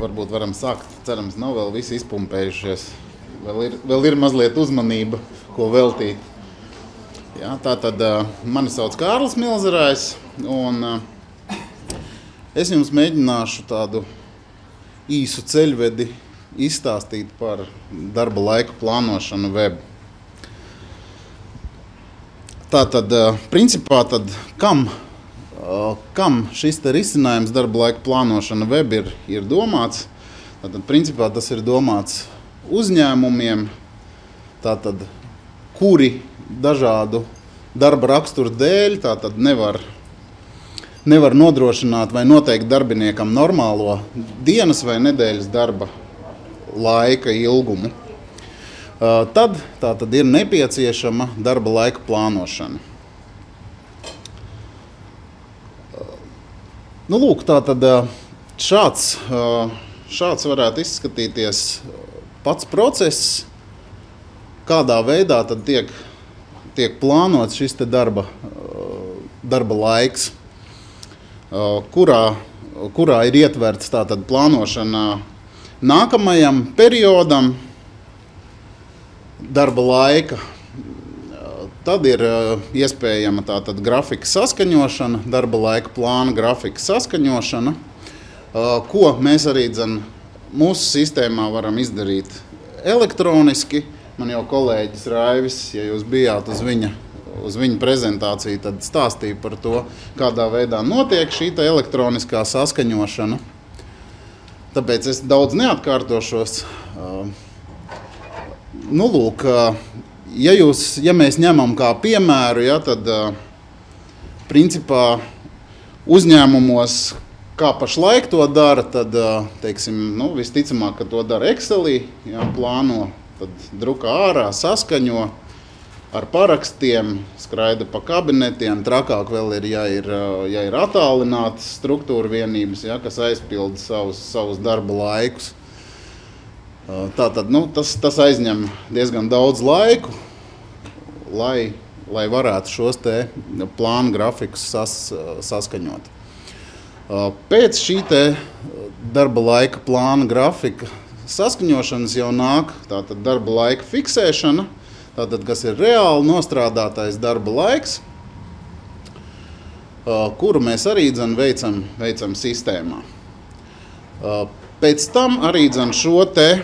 varbūt varam sākt. Cerams, nav vēl visi izpumpējušies. Vēl ir mazliet uzmanība, ko veltīt. Jā, tātad mani sauc Kārlis Milzerājs, un es jums mēģināšu tādu īsu ceļvedi izstāstīt par darba laika plānošanu web. Tātad, principā, kam šis te risinājums darba laika plānošana web ir domāts? Tātad, principā, tas ir domāts uzņēmumiem, tātad, kuri dažādu darba raksturu dēļ tātad nevar nodrošināt vai noteikt darbiniekam normālo dienas vai nedēļas darba laika ilgumu. Tad tātad ir nepieciešama darba laika plānošana. Nu, lūk, tātad šāds varētu izskatīties pats process, kādā veidā tad tiek plānots šis te darba laiks, kurā ir ietverts tātad plānošana nākamajam periodam darba laika. Tad ir iespējama tātad grafika saskaņošana, darba laika plāna grafika saskaņošana, ko mēs arī mūsu sistēmā varam izdarīt elektroniski. Man jau kolēģis Raivis, ja jūs bijāt uz viņa prezentāciju, tad stāstīja par to, kādā veidā notiek šī elektroniskā saskaņošana. Tāpēc es daudz neatkārtošos. Nu, lūk, ja mēs ņemam kā piemēru, ja, tad principā uzņēmumos, kā pašlaik to dara, tad, teiksim, visticamāk, ka to dara Excelī, ja, plāno, tad drukā ārā, saskaņo ar parakstiem, skraida pa kabinetiem, trakāk vēl ir, ja ir attālinātas struktūra vienības, ja, kas aizpilda savus darba laikus. Tātad, tas aizņem diezgan daudz laiku, lai varētu šos te plānu grafikus saskaņot. Pēc šī te darba laika plāna grafika saskaņošanas jau nāk tātad darba laika fiksēšana, tātad, kas ir reāli nostrādātais darba laiks, kuru mēs arī veicam sistēmā. Pēc tam arī šo te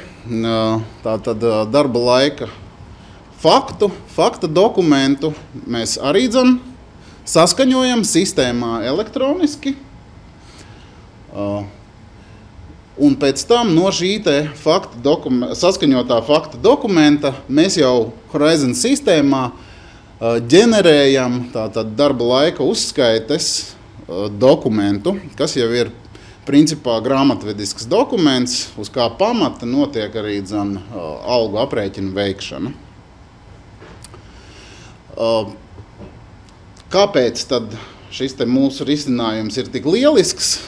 tātad darba laika fakta dokumentu mēs arī saskaņojam sistēmā elektroniski. Un pēc tam no šī te saskaņotā fakta dokumenta mēs jau Horizon sistēmā ģenerējam tātad darba laika uzskaites dokumentu, kas jau ir principā grāmatvedisks dokuments, uz kā pamata notiek arī algu aprēķina veikšana. Kāpēc tad šis te mūsu risinājums ir tik lielisks?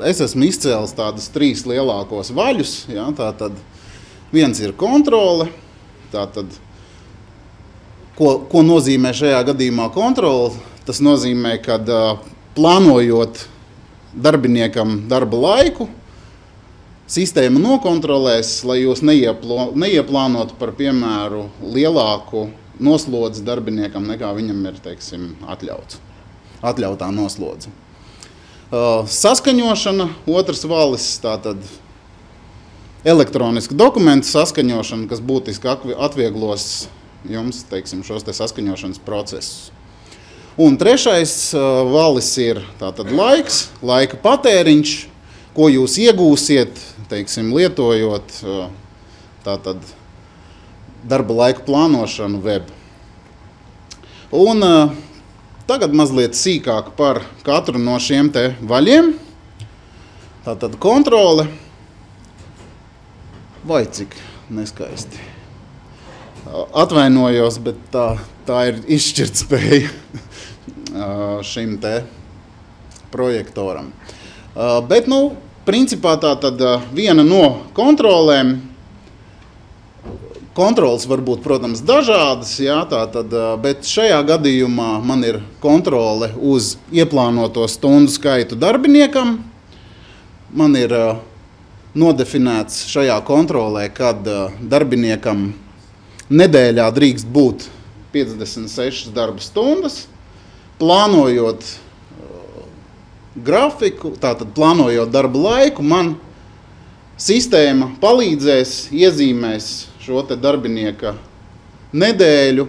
Es esmu izcēlis tādus 3 lielākos vaļus. Ja, tātad viens ir kontrole. Tātad, ko nozīmē šajā gadījumā kontrole? Tas nozīmē, ka plānojot darbiniekam darba laiku, sistēma nokontrolēs, lai jūs neieplānotu par piemēru lielāku noslodzi darbiniekam, nekā viņam ir, teiksim, atļautā noslodze. Saskaņošana, otrs valis, tātad elektroniska dokumentu saskaņošana, kas būtiski atvieglos jums, teiksim, šos te saskaņošanas procesus. Un trešais valis ir tātad laika patēriņš, ko jūs iegūsiet, teiksim, lietojot tātad darba laika plānošanu web. Un tagad mazliet sīkāk par katru no šiem te vaļiem. Tātad kontrole. Vai cik neskaisti. Atvainojos, bet tā ir izšķirtspēja šim te projektoram. Bet, principā tātad viena no kontrolēm, kontroles var būt, protams, dažādas, jā, tātad, bet šajā gadījumā man ir kontrole uz ieplānoto stundu skaitu darbiniekam, man ir nodefinēts šajā kontrolē, kad darbiniekam nedēļā drīkst būt 56 darba stundas, plānojot grafiku, tātad plānojot darba laiku, man sistēma palīdzēs, iezīmēs šo te darbinieka nedēļu,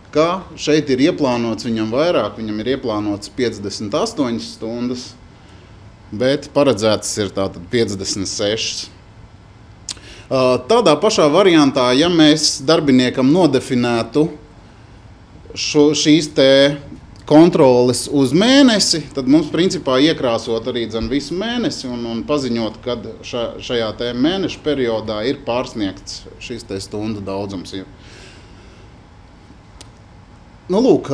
ka šeit ir ieplānots viņam vairāk, viņam ir ieplānots 58 stundas, bet paredzēts ir tātad 56. Tādā pašā variantā, ja mēs darbiniekam nodefinētu šīs te kontroles uz mēnesi, tad mums principā iekrāsot arī visu mēnesi un paziņot, kad šajā te mēneša periodā ir pārsniegts šīs te stundu daudzums. Nu, lūk,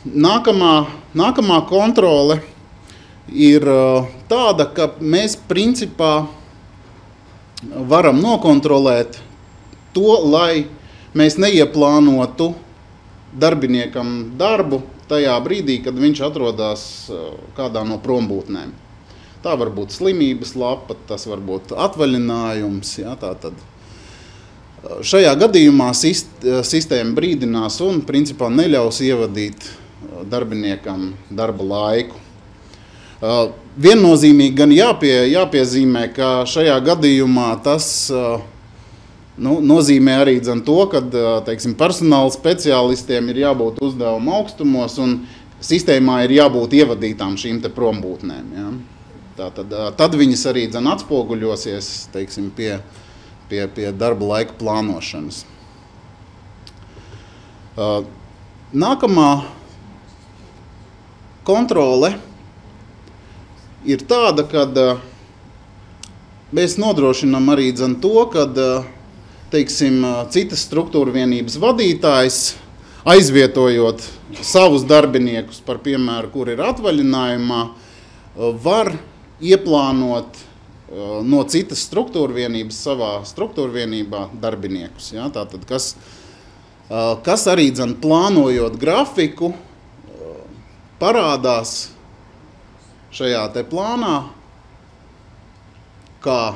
nākamā kontrole ir tāda, ka mēs principā varam nokontrolēt to, lai mēs neieplānotu darbiniekam darbu tajā brīdī, kad viņš atrodas kādā no prombūtnēm. Tā var būt slimības lapa, tas var būt atvaļinājums. Ja, tātad. Šajā gadījumā sistēma brīdinās un principā neļaus ievadīt darbiniekam darba laiku. Viennozīmīgi gan jāpiezīmē, ka šajā gadījumā tas nozīmē arī to, ka teiksim, personāla speciālistiem ir jābūt uzdevuma augstumos un sistēmā ir jābūt ievadītām šīm te prombūtnēm. Ja. Tad viņas arī atspoguļosies teiksim, pie darba laika plānošanas. Nākamā kontrole ir tāda, kad mēs nodrošinām arī to, kad teiksim, citas struktūra vienības vadītājs, aizvietojot savus darbiniekus, par piemēru, kur ir atvaļinājumā, var ieplānot no citas struktūra vienības savā struktūra vienībā darbiniekus. Ja? Tātad, kas arī plānojot grafiku, parādās šajā te plānā, kā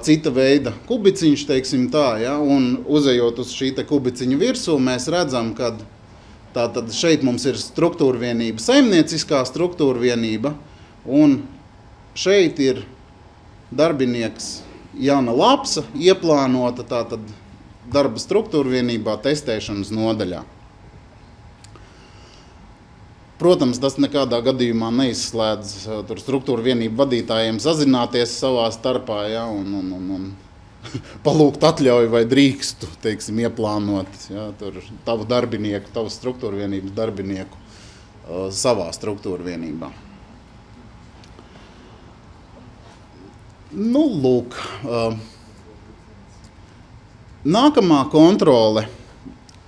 cita veida kubiciņš, teiksim tā, ja? Un uzejot uz šī te kubiciņa virsū, mēs redzam, ka tātad šeit mums ir struktūra vienība, saimnieciskā struktūra vienība, un šeit ir darbinieks Jana Lapsa ieplānota tātad darba struktūra vienībā testēšanas nodaļā. Protams, tas nekādā gadījumā neizslēdz struktūra vienību vadītājiem sazināties savā starpā, ja, un palūgt atļauju vai drīkstu, teiksim, ieplānot ja, tavu darbinieku, tavu struktūra vienības darbinieku savā struktūra vienībā. Nu, lūk, nākamā kontrole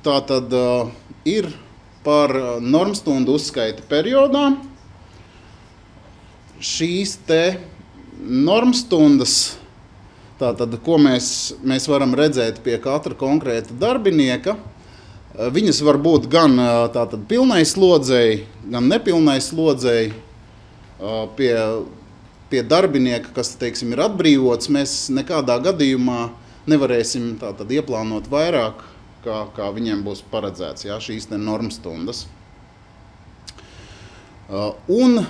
tātad ir par normstundu uzskaita periodā. Šīs te normstundas, tātad, ko mēs varam redzēt pie katra konkrēta darbinieka, viņas var būt gan tātad pilnai slodzei, gan nepilnai slodzei. Pie darbinieka, kas, teiksim, ir atbrīvots, mēs nekādā gadījumā nevarēsim tātad ieplānot vairāk, kā viņiem būs paredzēts, ja, šīs te normstundas. Un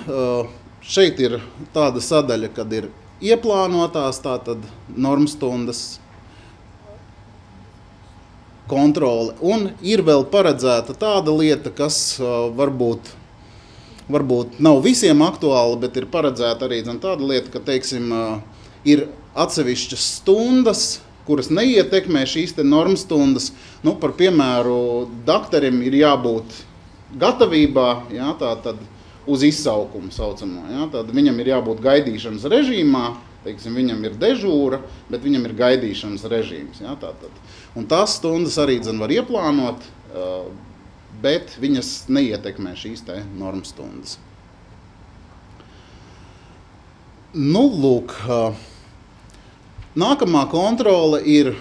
šeit ir tāda sadaļa, kad ir ieplānotās tātad normstundas kontrole, un ir vēl paredzēta tāda lieta, kas varbūt nav visiem aktuāli, bet ir paredzēta arī tāda lieta, ka, teiksim, ir atsevišķas stundas, kuras neietekmē šīs te normstundas. Nu, par piemēru, daktarim ir jābūt gatavībā, ja, tātad uz izsaukumu saucamo. Ja, tad viņam ir jābūt gaidīšanas režīmā, teiksim, viņam ir dežūra, bet viņam ir gaidīšanas režīms. Ja, tātad. Un tās stundas arī var ieplānot, bet viņas neietekmē šīs te normstundas. Nu, lūk, nākamā kontrole ir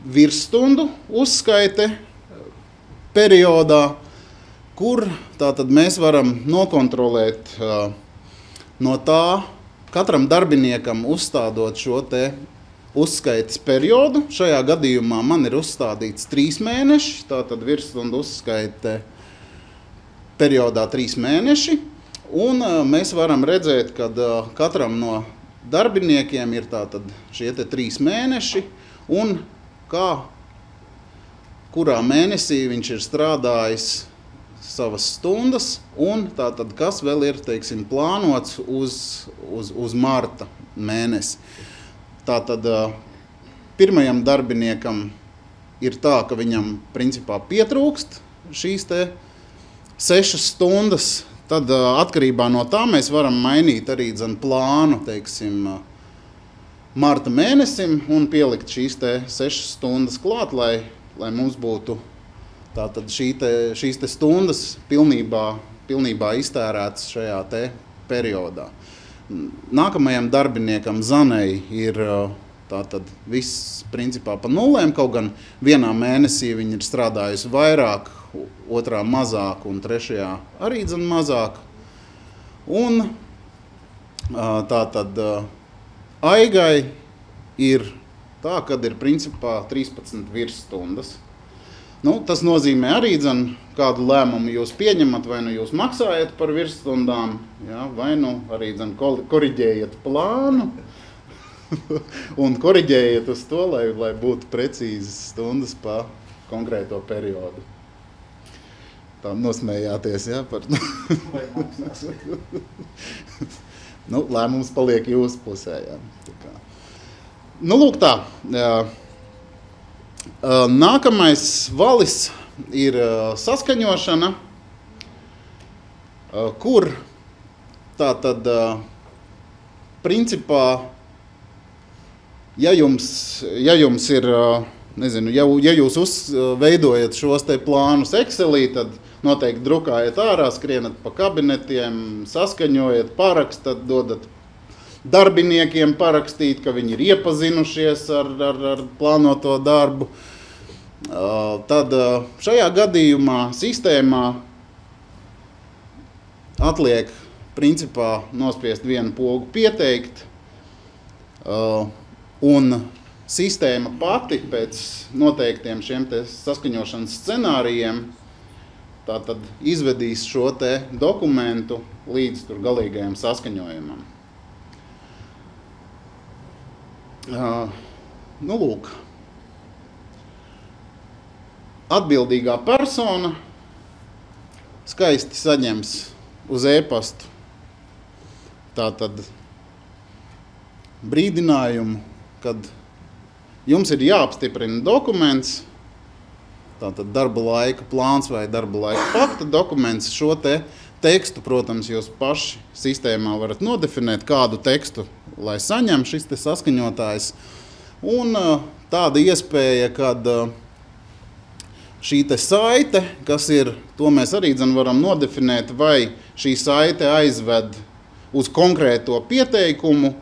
virsstundu uzskaite periodā, kur tātad mēs varam nokontrolēt no tā, katram darbiniekam uzstādot šo te uzskaites periodu. Šajā gadījumā man ir uzstādīts 3 mēneši, tātad virsstundu uzskaite periodā 3 mēneši. Un mēs varam redzēt, ka katram no darbiniekiem ir tātad šie te 3 mēneši un kurā mēnesī viņš ir strādājis savas stundas un tātad kas vēl ir, teiksim, plānots uz marta mēnesi. Tātad pirmajam darbiniekam ir tā, ka viņam principā pietrūkst šīs te 6 stundas. Tad atkarībā no tā mēs varam mainīt arī plānu, teiksim, marta mēnesim un pielikt šīs te 6 stundas klāt, lai mums būtu tātad šīs te stundas pilnībā iztērētas šajā te periodā. Nākamajam darbiniekam Zanei ir tātad viss principā pa nulēm, kaut gan vienā mēnesī viņi ir strādājusi vairāk, otrā mazāk un trešajā arī mazāk. Un tātad Aigai ir tā, kad ir principā 13 virsstundas. Tas nozīmē arī, kādu lēmumu jūs pieņemat, vai nu jūs maksājat par virsstundām, ja, vai nu arī koriģējat plānu un koriģējat uz to, lai būtu precīzas stundas pa konkrēto periodu. Tā nosmējāties, ja, par lēmums paliek jūsu pusē, ja. Lūk tā. Nākamais valis ir saskaņošana, kur tātad principā, ja jums ir, nezinu, ja jūs veidojat šos te plānus Excelī, tad noteikti drukājat ārā, skrienat pa kabinetiem, saskaņojat, parakstat, dodat darbiniekiem parakstīt, ka viņi ir iepazinušies ar plānoto darbu. Tad šajā gadījumā sistēmā atliek principā nospiest vienu pogu pieteikt, un sistēma pati pēc noteiktiem šiem te saskaņošanas scenārijiem tātad izvedīs šo te dokumentu līdz tur galīgajam saskaņojumam. Lūk, atbildīgā persona skaisti saņems uz e-pastu tātad brīdinājumu, kad jums ir jāapstiprina dokuments, tātad darba laika plāns vai darba laika fakta dokuments. Šo te tekstu, protams, jūs paši sistēmā varat nodefinēt, kādu tekstu, lai saņem šis te saskaņotājs. Un tāda iespēja, kad šī te saite, kas ir, to mēs arī varam nodefinēt, vai šī saite aizved uz konkrēto pieteikumu,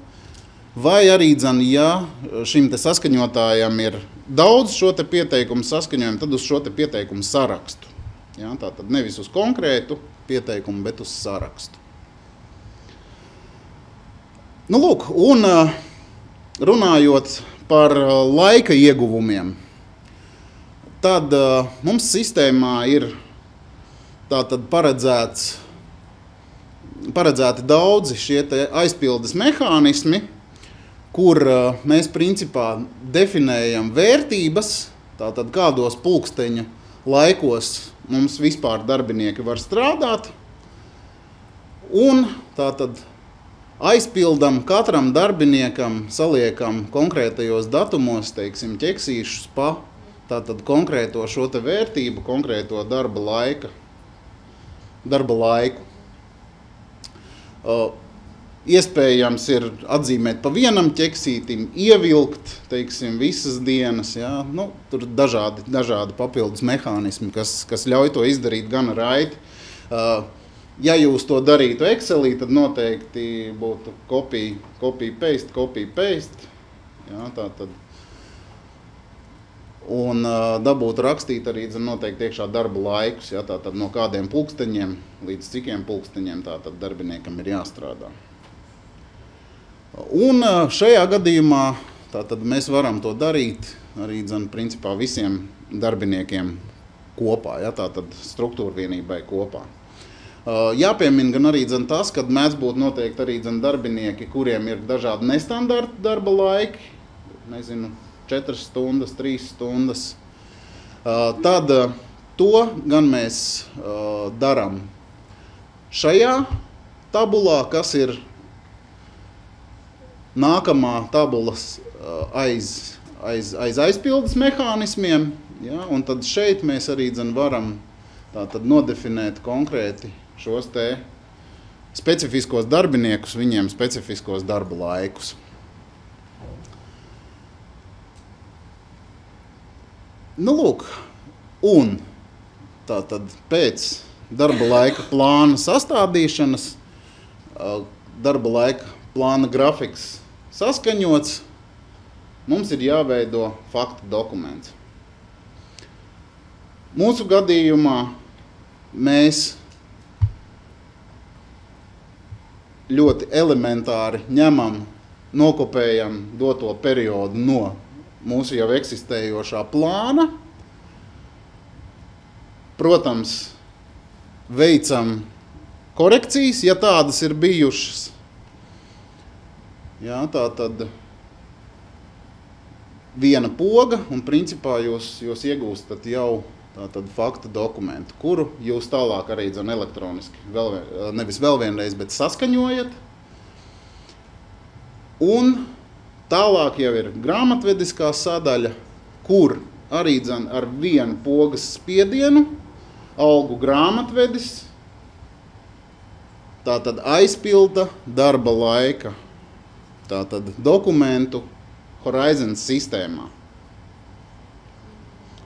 vai arī, ja šim te saskaņotājam ir daudz šo te pieteikumu saskaņojumu, tad uz šo te pieteikumu sarakstu. Ja, tātad nevis uz konkrētu pieteikumu, bet uz sarakstu. Lūk, un runājot par laika ieguvumiem, tad mums sistēmā ir tātad paredzēti daudzi šie te aizpildes mehānismi, kur mēs principā definējam vērtības, tātad kādos pulksteņa laikos mums vispār darbinieki var strādāt, un tātad aizpildam katram darbiniekam, saliekam konkrētajos datumos, teiksim, ķeksīšus pa tātad konkrēto šo te vērtību, konkrēto darba laiku. Iespējams ir atzīmēt pa vienam ķeksītim, ievilkt, teiksim, visas dienas, ja? Tur dažādi papildus mehānismi, kas ļauj to izdarīt gan raiti. Ja jūs to darītu Excelī, tad noteikti būtu copy-paste, ja? Tātad. Un dabūtu rakstīt arī noteikti iekšā darba laikus, ja? Tātad no kādiem pulksteņiem līdz cikiem pulksteņiem tātad darbiniekam ir jāstrādā. Un šajā gadījumā tātad mēs varam to darīt arī principā visiem darbiniekiem kopā, ja, tātad struktūra vienībai kopā. Jāpiemina gan arī tas, ka mēdz būt noteikti arī darbinieki, kuriem ir dažādi nestandarta darba laiki, nezinu, 4 stundas, 3 stundas. Tad to gan mēs darām šajā tabulā, kas ir nākamā tabulas aiz aizpildes mehānismiem. Ja, un tad šeit mēs arī varam tātad nodefinēt konkrēti šos te specifiskos darbiniekus, viņiem specifiskos darba laikus. Nu, lūk, un tātad pēc darba laika plāna sastādīšanas, darba laika plāna grafiks saskaņots, mums ir jāveido faktu dokuments. Mūsu gadījumā mēs ļoti elementāri ņemam, nokopējam doto periodu no mūsu jau eksistējošā plāna. Protams, veicam korekcijas, ja tādas ir bijušas. Jā, tā tad viena poga, un principā jūs iegūstat jau tātad fakta dokumentu, kuru jūs tālāk arī elektroniski, nevis vēl vienreiz, bet saskaņojat. Un tālāk jau ir grāmatvediskā sadaļa, kur arī ar vienu pogas spiedienu algu grāmatvedis tātad aizpilda darba laika tātad dokumentu Horizon sistēmā.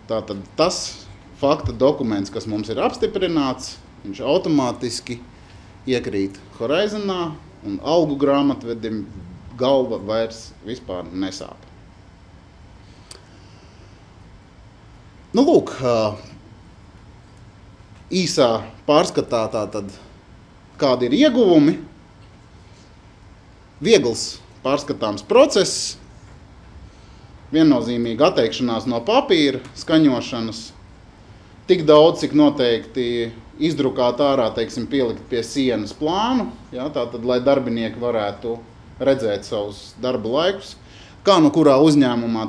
Tātad tas fakta dokuments, kas mums ir apstiprināts, viņš automātiski iekrīt Horizonā un algu grāmatvedim galva vairs vispār nesāp. Nu, lūk, īsā pārskatā tātad, kādi ir ieguvumi. Viegls pārskatāms process, viennozīmīga atteikšanās no papīra skaņošanas, tik daudz, cik noteikti izdrukāt ārā, teiksim, pielikt pie sienas plānu, ja, tātad, lai darbinieki varētu redzēt savus darba laikus. Kā nu kurā uzņēmumā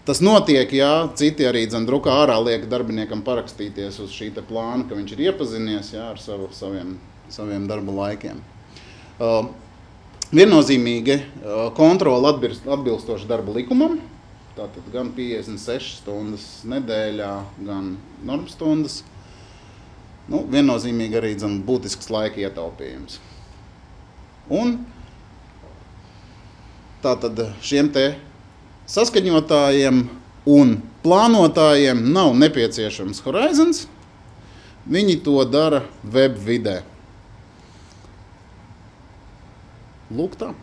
tas notiek, ja citi arī drukā ārā liek darbiniekam parakstīties uz šī te plāna, ka viņš ir iepazinies, ja, ar saviem darba laikiem. Viennozīmīgi kontrola atbilstoši darba likumam, tātad gan 56 stundas nedēļā, gan normstundas. Nu, viennozīmīgi arī būtisks laika ietaupījums. Un tātad šiem te saskaņotājiem un plānotājiem nav nepieciešams Horizons, viņi to dara web vidē. Lūk tā.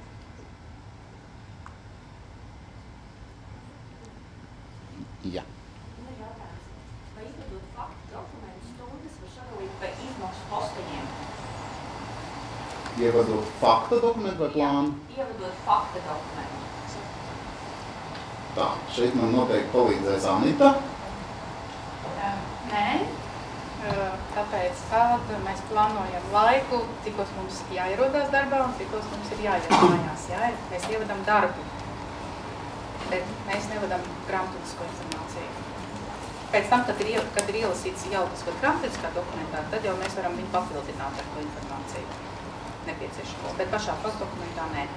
Jā. Vai izdodot faktu dokumentu stundas var sadalīt par izmaksu posteņiem? Ievadot fakta dokumentu vai plānu? Jā, ievadot fakta dokumentu. Tā, šeit man noteikti palīdzēs Anita. Nē, tāpēc tādu mēs plānojam laiku, cikos mums jāierodās darbā un cikos mums ir jāiet mājās. Jā? Mēs ievadam darbu, bet mēs nevadam grāmatvednisko informāciju. Pēc tam, kad ir ielasīts jau tas grāmatvedniskā dokumentā, tad jau mēs varam viņu papildināt ar to informāciju nepieciešamos, bet pašā dokumentā nē.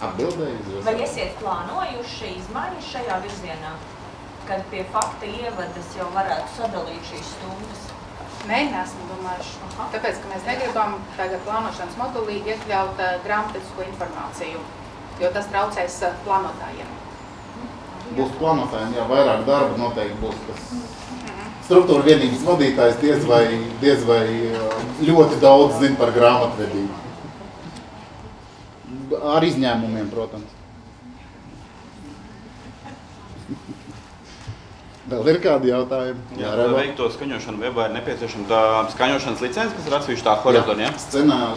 Atbildēju. Vai esiet plānojuši izmaiņas šajā virzienā, kad pie fakta ievadas jau varētu sadalīt šīs stundas? Nē, neesmu domājuši. Tāpēc, ka mēs negribam tagad plānošanas modulī iekļaut grāmatvednisko informāciju, jo tas traucēs plānotājiem. Būs plānotājiem, jā, vairāk darba noteikti būs tas struktūra vienības vadītājs diez vai ļoti daudz zina par grāmatvedību. Ar izņēmumiem, protams. Vēl ir kādi jautājumi? Jā, lai veikt to skaņošanu webā ir nepieciešama tā skaņošanas licence, kas ir atsevišķi tā horizontāli, ja?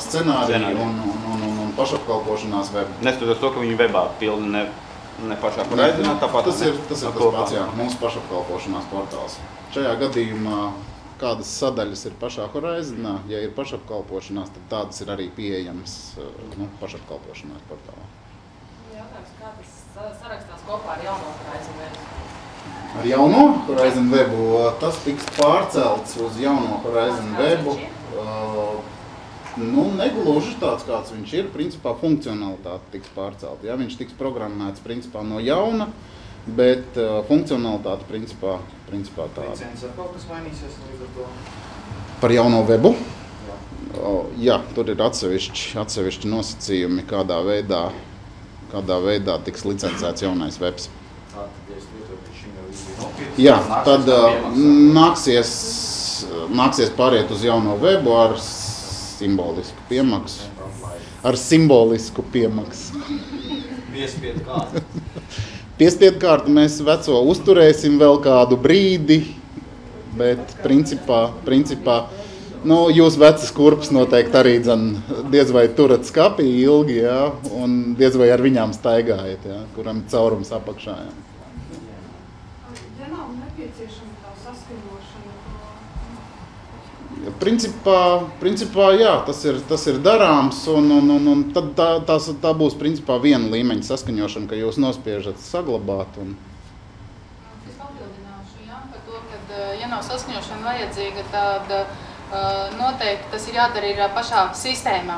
Scenārija un pašapkalpošanās web. Neskatoties to, ka viņi webā pildi ne pašā Horizonā, tāpat tas ir tas pats, jā, mūsu pašapkalpošanās portāls. Šajā gadījumā kādas sadaļas ir pašā Horizonā, ja ir pašapkalpošanās, tad tādas ir arī pieejamas pašapkalpošanās portālā. Jautājums, kā tas sarakstās kopā ar jauno Horizon webu? Ar jauno Horizon webu tas tiks pārcelts uz jauno Horizon webu. Negluži tāds, kāds viņš ir. Principā funkcionalitāte tiks pārcelta. Ja? Viņš tiks programmēts principā no jauna, bet funkcionalitāte principā tāda. Licences ar kaut kas mainīsies līdz ar to? Par jauno webu? Jā, tur ir atsevišķi nosacījumi, kādā veidā tiks licencēts jaunais webs. Jā, tad nāksies pāriet uz jauno webu ar simbolisku piemaksu. Piespiedu kārtu mēs veco uzturēsim vēl kādu brīdi, bet principā jūs vecas kurpes noteikti arī diez vai turat skapī ilgi, jā, un diez vai ar viņām staigājat, jā, kuram ir caurums apakšā. Jā. Ja nav nepieciešama tā saskaņošana? Principā jā, tas ir darāms, un tad tā būs principā viena līmeņa saskaņošana, ka jūs nospiežat saglabāt. Es papildināšu, jā, par to, ka ja nav saskaņošana vajadzīga, tad noteikti tas ir jādara ir pašā sistēmā,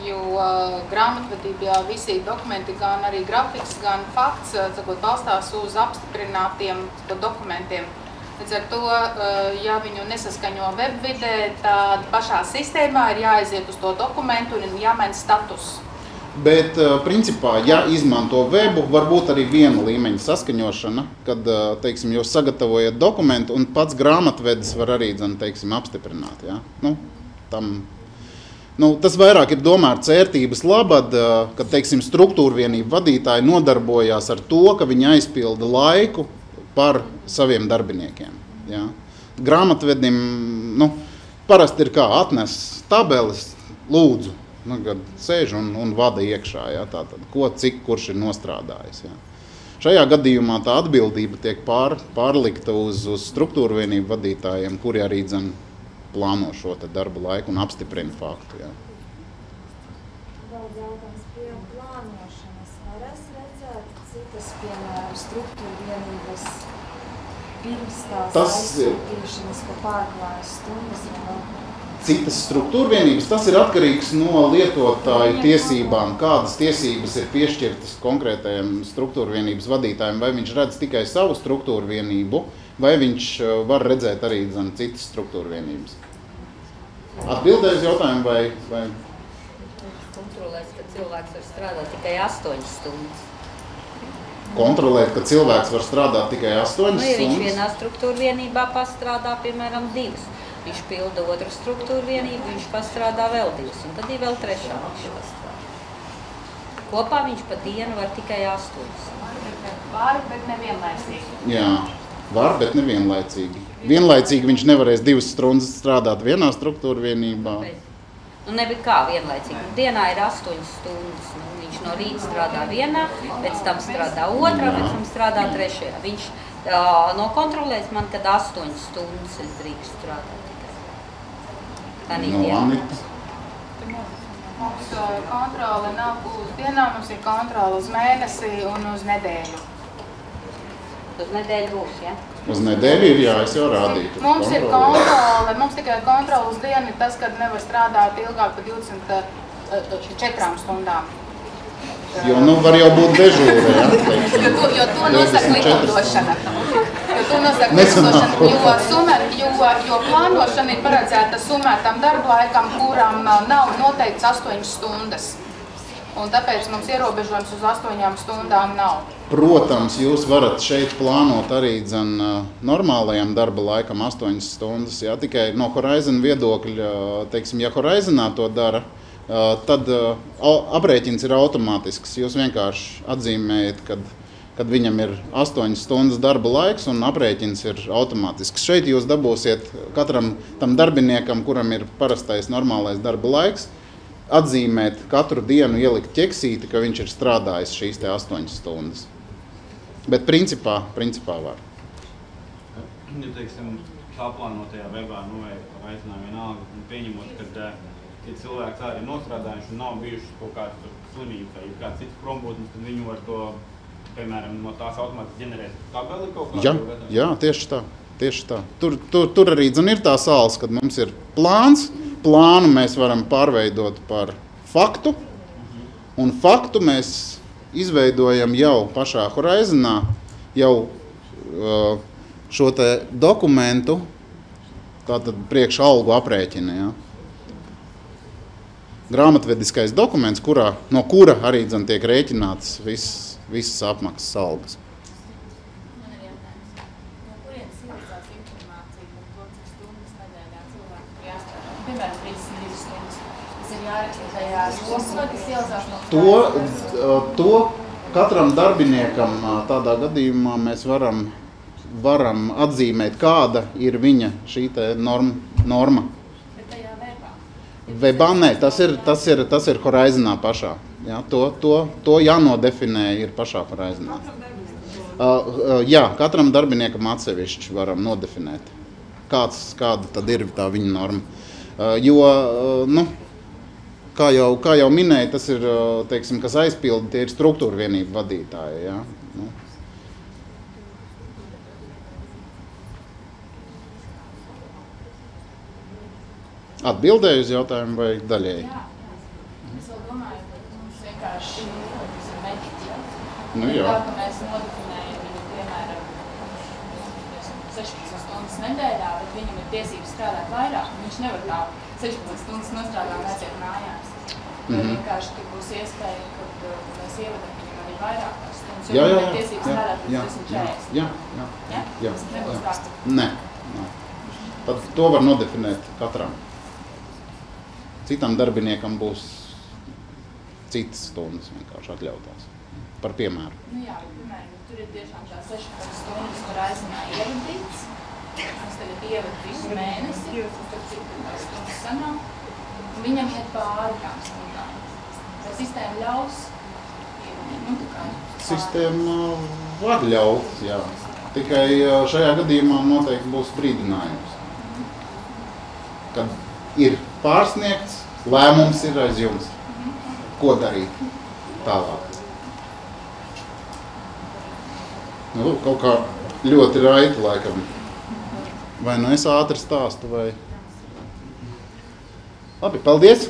jo grāmatvedībā visi dokumenti, gan arī grafiks, gan fakts, balstās uz apstiprinātiem dokumentiem. Līdz ar to, ja viņu nesaskaņo webvidē, tad pašā sistēmā ir jāaiziet uz to dokumentu un jāmaina status. Bet, principā, ja izmanto webu, varbūt arī viena līmeņa saskaņošana, kad, teiksim, jūs sagatavojat dokumentu un pats grāmatvedis var arī, teiksim, apstiprināt, ja? Tas vairāk ir domāts ērtības labad, kad, teiksim, struktūrvienību vadītāji nodarbojās ar to, ka viņi aizpilda laiku par saviem darbiniekiem. Ja? Grāmatvedim, parasti ir kā atnes tabeles, lūdzu, kad sēž un vada iekšā, ja? Tātad, cik kurš ir nostrādājis. Ja? Šajā gadījumā tā atbildība tiek pārlikta uz struktūrvienību vadītājiem, kuri arī plāno šo darba laiku un apstiprina faktu. Ja? Vēl jautājums pie plānošanas. Varēs redzēt citas, piemēram, struktūrvienības pirms tās aizsūtīšanas, ka pārklājas stundas vēl? Citas struktūrvienības, tas ir atkarīgs no lietotāju tiesībām, kādas tiesības ir piešķirtas konkrētajam struktūrvienības vadītājiem, vai viņš redz tikai savu struktūrvienību, vai viņš var redzēt arī citas struktūrvienības. Atbildēs jautājumu vai? Kontrolēs, ka cilvēks var strādāt tikai 8 stundas. Kontrolēt, ka cilvēks var strādāt tikai 8 stundas? Ja viņš vienā struktūrvienībā pastrādā, piemēram, 2. Viņš pilda otru struktūrvienību, viņš pastrādā vēl 2, un tad ir vēl 3. viņš pastrādā. Kopā viņš pa dienu var tikai 8. Var, bet nevienlaicīgi. Jā, var, bet nevienlaicīgi. Vienlaicīgi viņš nevarēs 2 stundas strādāt vienā struktūrvienībā. Nebija kā vienlaicīgi. Dienā ir 8 stundas. Viņš no rīta strādā vienā, pēc tam strādā otrā, pēc tam strādā 3. Viņš nokontrolēs man, kad 8 stundas es drīkst strādāt. Mums kontrole nav uz dienām, mums ir kontrole uz mēnesi un uz nedēļu. Uz nedēļu būs, ja? Uz nedēļu ir, jā, es jau rādītu. Mums ir kontrole, mums tikai kontrole uz dienu ir tas, kad nevar strādāt ilgāk par 24 stundām. Jo, var jau būt dežūra, ja? Jo to nosaka likumdošana. Jo plānošana ir paredzēta summētam darba laikam, kuram nav noteikts 8 stundas. Un tāpēc mums ierobežojums uz 8 stundām nav. Protams, jūs varat šeit plānot arī normālajam darba laikam 8 stundas, ja? Tikai no Horizon viedokļa, teiksim, ja Horizonā to dara, tad aprēķins ir automātisks. Jūs vienkārši atzīmējat, kad kad viņam ir 8 stundas darba laiks un aprēķins ir automātisks. Šeit jūs dabūsiet katram tam darbiniekam, kuram ir parastais normālais darba laiks, atzīmēt katru dienu, ielikt ķeksīti, ka viņš ir strādājis šīs te 8 stundas. Bet principā var. Ja, teiksim, saplānotajā webā, vai aicinājumu vienalga, pieņemot, kad tie cilvēki tā arī nostrādājuši un nav bijuši kaut kāda slimība vai kāds cits prombūtnes, tad viņi var to, piemēram, no tās automātiski ģenerēt tabeli kaut kādā? Jā, tieši tā. Tur arī ir tā sāls, kad mums ir plāns. Plānu mēs varam pārveidot par faktu, un faktu mēs izveidojam jau pašā Horizonā, jau šo te dokumentu, tātad priekš algu aprēķina. Ja? Grāmatvediskais dokuments, no kura arī tiek rēķināts visas apmaksas algas. Man ir jautājums. No kurienes ielīdzās informācija par to, cik stundas nedēļā cilvēku ir jāstrādā? Piemēram, 32 stundas. Tas ir jāraksta tajā jomā, kas ielīdzās no To katram darbiniekam tādā gadījumā mēs varam atzīmēt, kāda ir viņa šī te norma. Bet tajā webā? Webā nē, tas ir Horizonā pašā. Ja, to jānodefinē ir pašā Horizonā. Jā, katram darbiniekam atsevišķi varam nodefinēt, kāda tad ir tā viņa norma. Kā jau minēju, tas ir, teiksim, kas aizpilda, tie ir struktūra vienību vadītāji. Ja? Atbildēju uz jautājumu vai daļēji? Jā. Es vēl domāju, ka mums vienkārši ir mediķi. Jā. Tā, ka mēs nodefinējam viņu, piemēram, 16 stundas nedēļā, bet viņam ir tiesības strādāt vairāk. Viņš nevar tā 16 stundas nostrādāt un aiziet mājās. Vai vienkārši tur būs iespēja, kad mēs ievedam viņam arī vairāk tās stundas, jo viņam ir tiesības strādāt līdz 240. Jā. Tas nebūs tā. Nē. Tad to var nodefinēt katram. Citam darbiniekam būs citas stundas vienkārši atļautās. Par piemēru. Jā, bet, piemēram, tur ir tiešām tā 16 stundas, kur aizmā ievadīts. Mēs tagad ievad visu mēnesi, tad cik tās stundas sanāk. Un viņam iet pāri tām stundām. Vai sistēma ļaus ievadīt? Sistēma var ļaut, jā. Tikai šajā gadījumā noteikti būs brīdinājums. Kad ir pārsniegts, lēmums ir aiz jums. Ko darīt tālāk? Kaut kā ļoti raiti, laikam. Vai es ātri stāstu, vai... Labi, paldies!